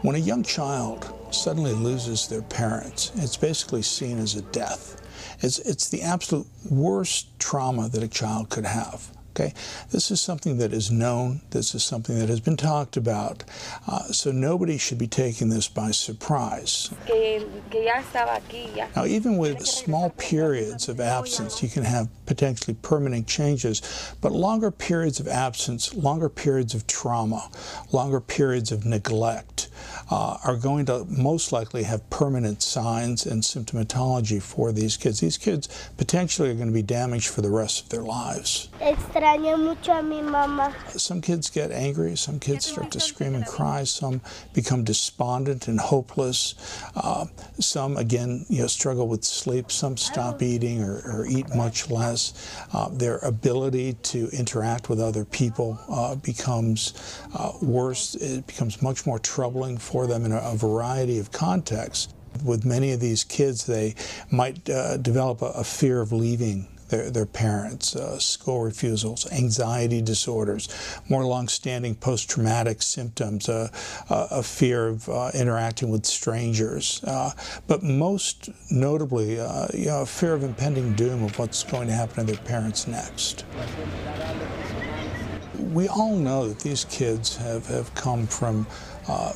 When a young child suddenly loses their parents, it's basically seen as a death. It's the absolute worst trauma that a child could have. Okay? This is something that is known. This is something that has been talked about. So nobody should be taking this by surprise. Now, even with small periods of absence, you can have potentially permanent changes, but longer periods of absence, longer periods of trauma, longer periods of neglect are going to most likely have permanent signs and symptomatology for these kids. These kids potentially are going to be damaged for the rest of their lives. Extraño mucho a mi mamá. Some kids get angry, some kids start to scream and cry, some become despondent and hopeless. Some, again, struggle with sleep, some stop eating or eat much less. Their ability to interact with other people becomes worse. It becomes much more troubling for them in a variety of contexts. With many of these kids, they might develop a fear of leaving their parents, school refusals, anxiety disorders, more long-standing post-traumatic symptoms, a fear of interacting with strangers, but most notably, a fear of impending doom of what's going to happen to their parents next. We all know that these kids have come from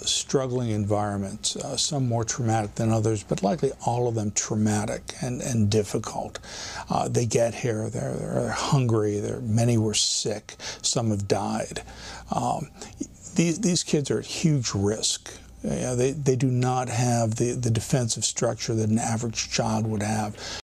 struggling environments, some more traumatic than others, but likely all of them traumatic and difficult. They get here, they're hungry, many were sick, some have died. These kids are at huge risk. They do not have the defensive structure that an average child would have.